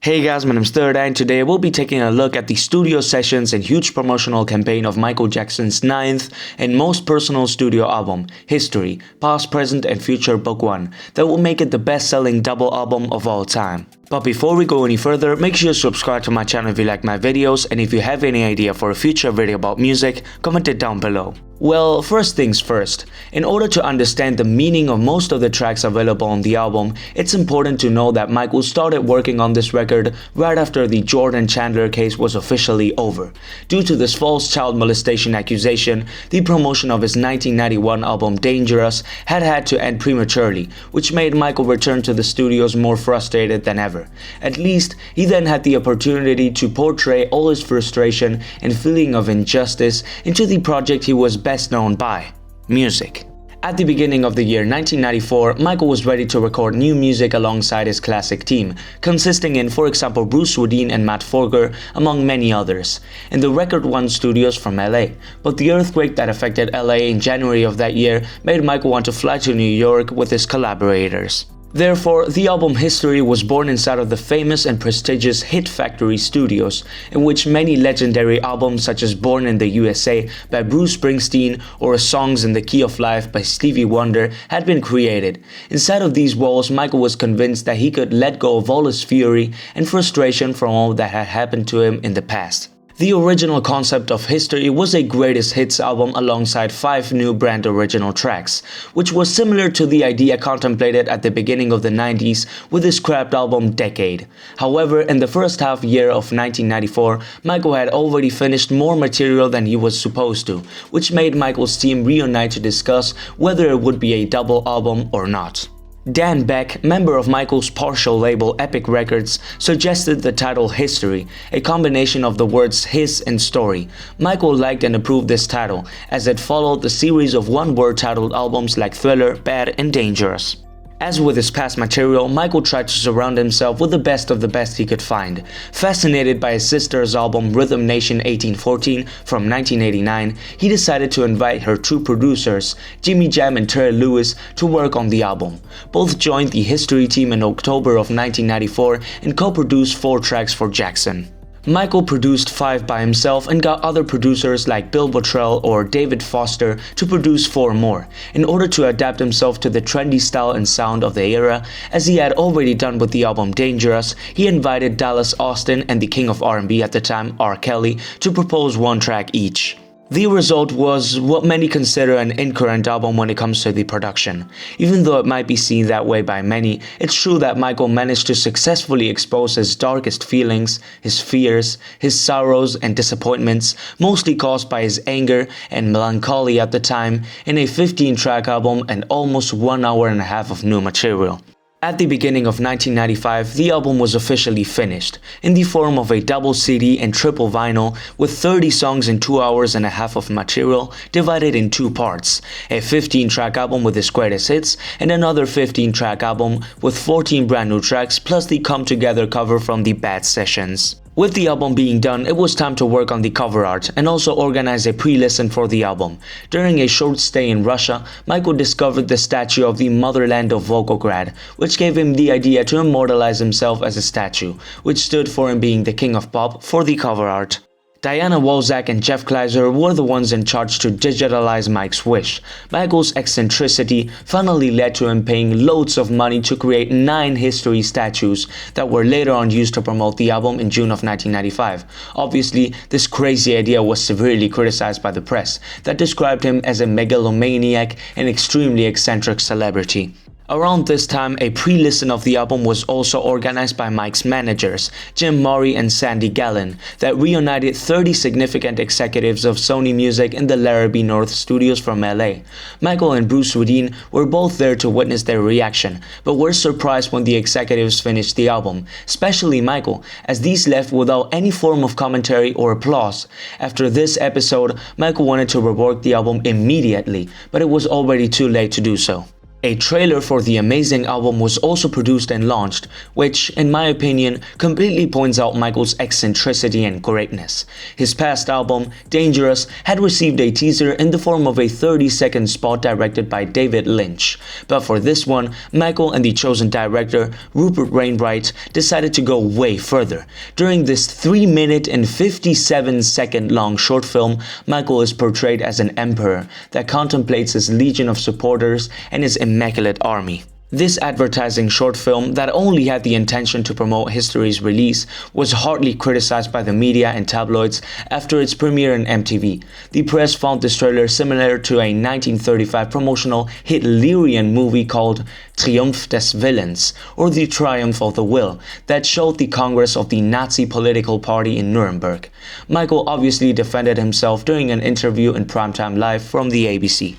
Hey guys, my name is Third and today we'll be taking a look at the studio sessions and huge promotional campaign of Michael Jackson's 9th and most personal studio album, History, Past, Present and Future Book 1, that will make it the best-selling double album of all time. But before we go any further, make sure you subscribe to my channel if you like my videos, and if you have any idea for a future video about music, comment it down below. Well, first things first, in order to understand the meaning of most of the tracks available on the album, it's important to know that Michael started working on this record right after the Jordan Chandler case was officially over. Due to this false child molestation accusation, the promotion of his 1991 album Dangerous had to end prematurely, which made Michael return to the studios more frustrated than ever. At least, he then had the opportunity to portray all his frustration and feeling of injustice into the project he was best known by, music. At the beginning of the year 1994, Michael was ready to record new music alongside his classic team, consisting in, for example, Bruce Swedien and Matt Forger, among many others, in the Record One studios from LA. But the earthquake that affected LA in January of that year made Michael want to fly to New York with his collaborators. Therefore, the album History was born inside of the famous and prestigious Hit Factory Studios, in which many legendary albums such as Born in the USA by Bruce Springsteen or Songs in the Key of Life by Stevie Wonder had been created. Inside of these walls, Michael was convinced that he could let go of all his fury and frustration from all that had happened to him in the past. The original concept of History was a greatest hits album alongside 5 new brand original tracks, which was similar to the idea contemplated at the beginning of the 90s with his scrapped album Decade. However, in the first half year of 1994, Michael had already finished more material than he was supposed to, which made Michael's team reunite to discuss whether it would be a double album or not. Dan Beck, member of Michael's partial label Epic Records, suggested the title History, a combination of the words his and story. Michael liked and approved this title, as it followed the series of one-word titled albums like Thriller, Bad and Dangerous. As with his past material, Michael tried to surround himself with the best he could find. Fascinated by his sister's album Rhythm Nation 1814 from 1989, he decided to invite her two producers, Jimmy Jam and Terry Lewis, to work on the album. Both joined the History team in October of 1994 and co-produced 4 tracks for Jackson. Michael produced 5 by himself and got other producers like Bill Bottrell or David Foster to produce 4 more, in order to adapt himself to the trendy style and sound of the era. As he had already done with the album Dangerous, he invited Dallas Austin and the king of R&B at the time, RKelly, to propose 1 track each. The result was what many consider an incoherent album when it comes to the production. Even though it might be seen that way by many, it's true that Michael managed to successfully expose his darkest feelings, his fears, his sorrows and disappointments, mostly caused by his anger and melancholy at the time, in a 15-track album and almost 1 hour and a half of new material. At the beginning of 1995, the album was officially finished, in the form of a double CD and triple vinyl, with 30 songs and 2 hours and a half of material, divided in 2 parts, a 15-track album with his greatest hits, and another 15-track album with 14 brand new tracks plus the Cometogether cover from the Bad Sessions. With the album being done, it was time to work on the cover art and also organize a pre-listen for the album. During a short stay in Russia, Michael discovered the statue of the motherland of Volgograd, which gave him the idea to immortalize himself as a statue, which stood for him being the king of pop for the cover art. Diana Walczak and Jeff Kleiser were the ones in charge to digitalize Mike's wish. Michael's eccentricity finally led to him paying loads of money to create 9 history statues that were later on used to promote the album in June of 1995. Obviously, this crazy idea was severely criticized by the press, that described him as a megalomaniac and extremely eccentric celebrity. Around this time, a pre-listen of the album was also organized by Mike's managers, Jim Maury and Sandy Gallen, that reunited 30 significant executives of Sony Music in the Larrabee North studios from LA. Michael and Bruce Swedien were both there to witness their reaction, but were surprised when the executives finished the album, especially Michael, as these left without any form of commentary or applause. After this episode, Michael wanted to rework the album immediately, but it was already too late to do so. A trailer for the amazing album was also produced and launched, which, in my opinion, completely points out Michael's eccentricity and greatness. His past album, Dangerous, had received a teaser in the form of a 30-second spot directed by David Lynch. But for this one, Michael and the chosen director, Rupert Wainwright, decided to go way further. During this 3-minute and 57-second long short film, Michael is portrayed as an emperor that contemplates his legion of supporters and his immaculate army. This advertising short film that only had the intention to promote History's release was hardly criticized by the media and tabloids after its premiere on MTV. The press found this trailer similar to a 1935 promotional Hitlerian movie called Triumph des Willens, or The Triumph of the Will, that showed the Congress of the Nazi political party in Nuremberg. Michael obviously defended himself during an interview in Primetime Live from the ABC.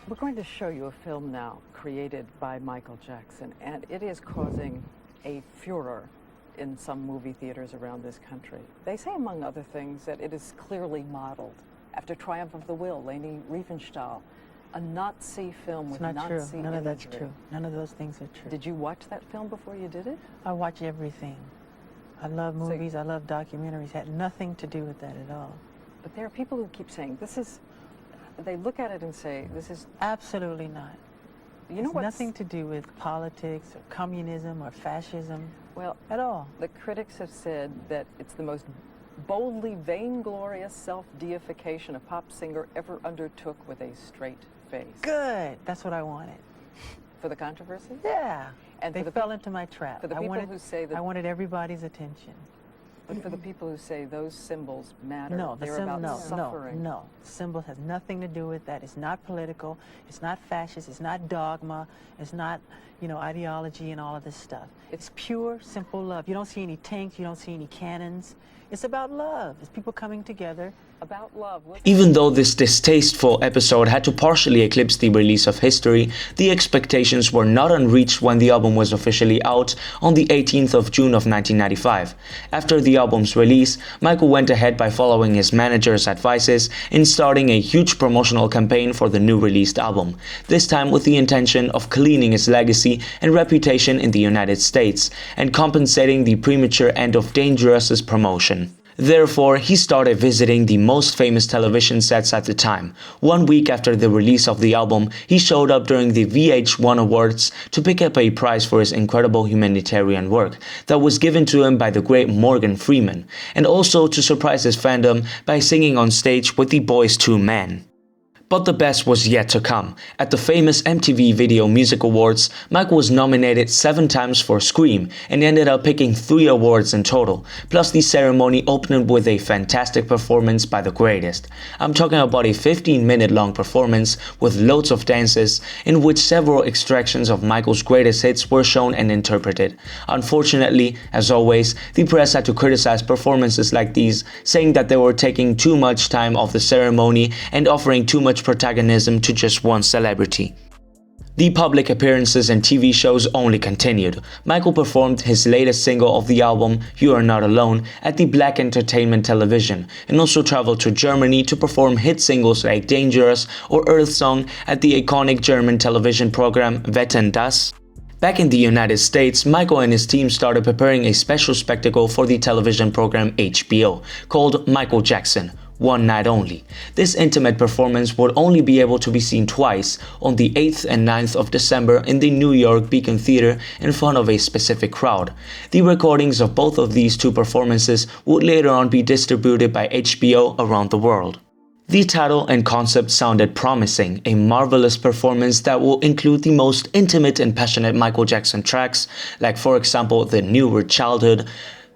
We're going to show you a film now created by Michael Jackson, and it is causing a furor in some movie theaters around this country. They say, among other things, that it is clearly modeled after Triumph of the Will, Leni Riefenstahl, a Nazi film with Nazi imagery. It's not true. None of that's true. None of those things are true. Did you watch that film before you did it? I watch everything. I love movies. I love documentaries. It had nothing to do with that at all. But there are people who keep saying, this is... They look at it and say, this is... Absolutely not. You know, it's nothing to do with politics or communism or fascism. Well, at all. The critics have said that it's the most boldly vainglorious self-deification a pop singer ever undertook with a straight face. Good. That's what I wanted. For the controversy? Yeah. And they fell into my trap. For the people who say that... I wanted everybody's attention. But for the people who say those symbols matter, no, they're about suffering. No, symbol has nothing to do with that. It's not political, it's not fascist, it's not dogma, it's not, ideology and all of this stuff. It's pure, simple love. You don't see any tanks, you don't see any cannons. It's about love. It's people coming together. About love. Even though this distasteful episode had to partially eclipse the release of History, the expectations were not unreached when the album was officially out on the 18th of June of 1995. After the album's release, Michael went ahead by following his manager's advices in starting a huge promotional campaign for the new released album, this time with the intention of cleaning his legacy and reputation in the United States and compensating the premature end of Dangerous's promotion. Therefore, he started visiting the most famous television sets at the time. 1 week after the release of the album, he showed up during the VH1 Awards to pick up a prize for his incredible humanitarian work that was given to him by the great Morgan Freeman, and also to surprise his fandom by singing on stage with the Boyz II Men. But the best was yet to come. At the famous MTV Video Music Awards, Michael was nominated 7 times for Scream and ended up picking 3 awards in total. Plus, the ceremony opened with a fantastic performance by the greatest. I'm talking about a 15-minute long performance with loads of dances in which several extractions of Michael's greatest hits were shown and interpreted. Unfortunately, as always, the press had to criticize performances like these, saying that they were taking too much time off the ceremony and offering too much protagonism to just one celebrity. The public appearances and TV shows only continued. Michael performed his latest single of the album, You Are Not Alone, at the Black Entertainment Television, and also traveled to Germany to perform hit singles like Dangerous or Earthsong at the iconic German television program Wetten, dass? Back in the United States, Michael and his team started preparing a special spectacle for the television program HBO, called Michael Jackson, One Night Only. This intimate performance would only be able to be seen twice, on the 8th and 9th of December in the New York Beacon Theater in front of a specific crowd. The recordings of both of these 2 performances would later on be distributed by HBO around the world. The title and concept sounded promising, a marvelous performance that will include the most intimate and passionate Michael Jackson tracks, like for example The Newer Childhood.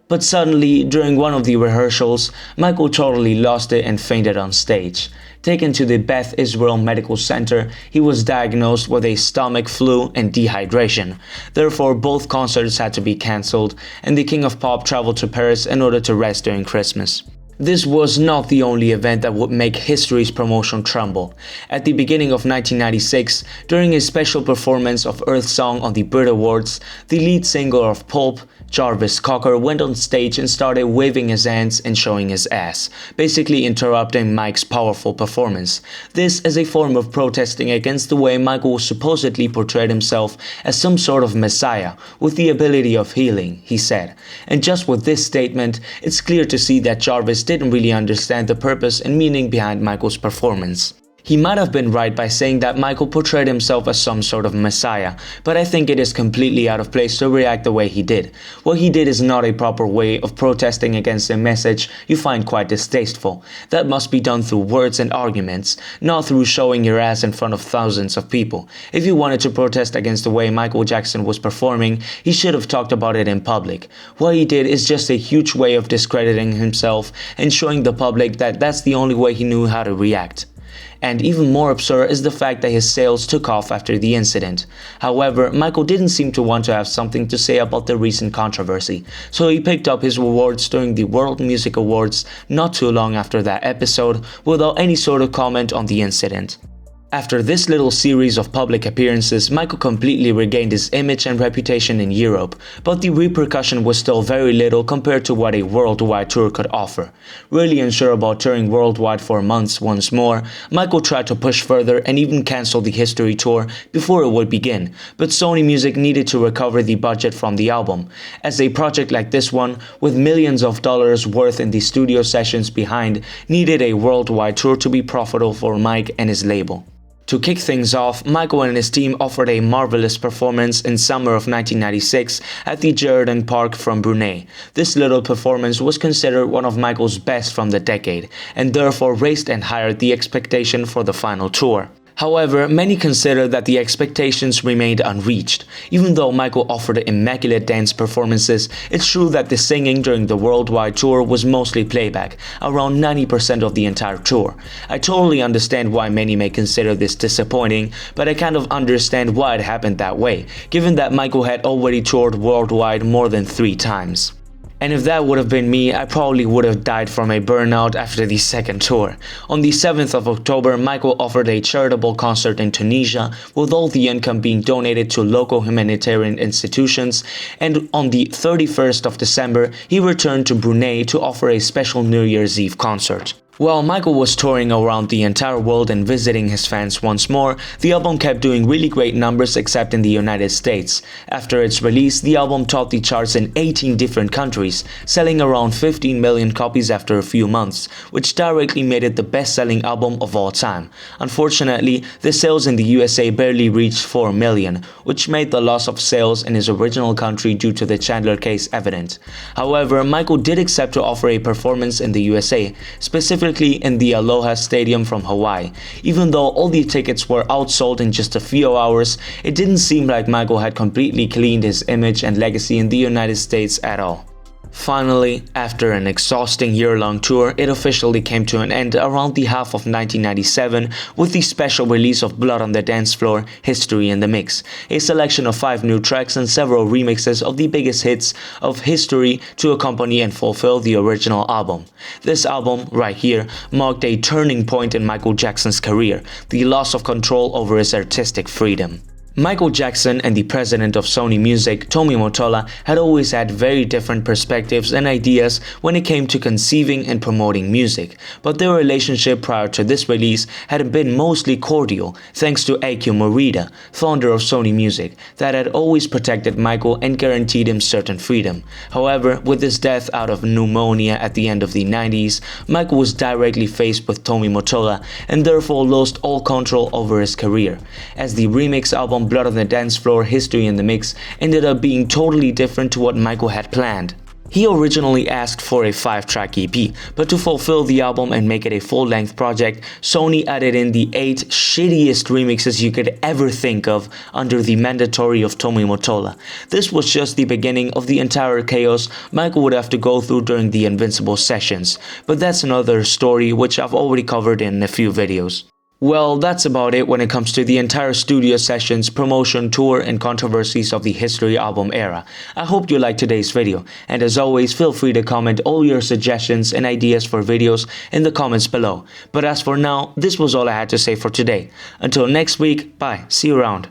But suddenly, during one of the rehearsals, Michael totally lost it and fainted on stage. Taken to the Beth Israel Medical Center, he was diagnosed with a stomach flu and dehydration. Therefore, both concerts had to be cancelled, and the King of Pop traveled to Paris in order to rest during Christmas. This was not the only event that would make history's promotion tremble. At the beginning of 1996, during a special performance of Earthsong on the Brit Awards, the lead singer of Pulp, Jarvis Cocker, went on stage and started waving his hands and showing his ass, basically interrupting Mike's powerful performance. This is a form of protesting against the way Michael supposedly portrayed himself as some sort of messiah with the ability of healing, he said. And just with this statement, it's clear to see that Jarvis didn't really understand the purpose and meaning behind Michael's performance. He might have been right by saying that Michael portrayed himself as some sort of messiah, but I think it is completely out of place to react the way he did. What he did is not a proper way of protesting against a message you find quite distasteful. That must be done through words and arguments, not through showing your ass in front of thousands of people. If he wanted to protest against the way Michael Jackson was performing, he should have talked about it in public. What he did is just a huge way of discrediting himself and showing the public that that's the only way he knew how to react. And even more absurd is the fact that his sales took off after the incident. However, Michael didn't seem to want to have something to say about the recent controversy, so he picked up his rewards during the World Music Awards not too long after that episode, without any sort of comment on the incident. After this little series of public appearances, Michael completely regained his image and reputation in Europe, but the repercussion was still very little compared to what a worldwide tour could offer. Really unsure about touring worldwide for months once more, Michael tried to push further and even cancel the History tour before it would begin, but Sony Music needed to recover the budget from the album, as a project like this one, with millions of dollars worth in the studio sessions behind, needed a worldwide tour to be profitable for Mike and his label. To kick things off, Michael and his team offered a marvelous performance in summer of 1996 at the Jardin Park from Brunei. This little performance was considered one of Michael's best from the decade, and therefore raised and higher the expectation for the final tour. However, many consider that the expectations remained unreached. Even though Michael offered immaculate dance performances, it's true that the singing during the worldwide tour was mostly playback, around 90% of the entire tour. I totally understand why many may consider this disappointing, but I kind of understand why it happened that way, given that Michael had already toured worldwide more than 3 times. And if that would have been me, I probably would have died from a burnout after the second tour. On the 7th of October, Michael offered a charitable concert in Tunisia, with all the income being donated to local humanitarian institutions, and on the 31st of December, he returned to Brunei to offer a special New Year's Eve concert. While Michael was touring around the entire world and visiting his fans once more, the album kept doing really great numbers except in the United States. After its release, the album topped the charts in 18 different countries, selling around 15 million copies after a few months, which directly made it the best-selling album of all time. Unfortunately, the sales in the USA barely reached 4 million, which made the loss of sales in his original country due to the Chandler case evident. However, Michael did accept to offer a performance in the USA, specifically in the Aloha Stadium from Hawaii. Even though all the tickets were outsold in just a few hours, it didn't seem like Michael had completely cleaned his image and legacy in the United States at all. Finally, after an exhausting year-long tour, it officially came to an end around the half of 1997 with the special release of Bloodonthedancefloor, History in the Mix, a selection of 5 new tracks and several remixes of the biggest hits of history to accompany and fulfill the original album. This album, right here, marked a turning point in Michael Jackson's career, the loss of control over his artistic freedom. Michael Jackson and the president of Sony Music, Tommy Mottola, had always had very different perspectives and ideas when it came to conceiving and promoting music, but their relationship prior to this release had been mostly cordial, thanks to Akio Morita, founder of Sony Music, that had always protected Michael and guaranteed him certain freedom. However, with his death out of pneumonia at the end of the 90s, Michael was directly faced with Tommy Mottola and therefore lost all control over his career, as the remix album Bloodonthedancefloor, History in the Mix ended up being totally different to what Michael had planned. He originally asked for a 5-track EP, but to fulfill the album and make it a full-length project, Sony added in the 8 shittiest remixes you could ever think of under the mandatory of Tommy Mottola. This was just the beginning of the entire chaos Michael would have to go through during the Invincible sessions, but that's another story which I've already covered in a few videos. Well, that's about it when it comes to the entire studio sessions, promotion, tour, and controversies of the History album era. I hope you liked today's video, and as always, feel free to comment all your suggestions and ideas for videos in the comments below. But as for now, this was all I had to say for today. Until next week, bye, see you around.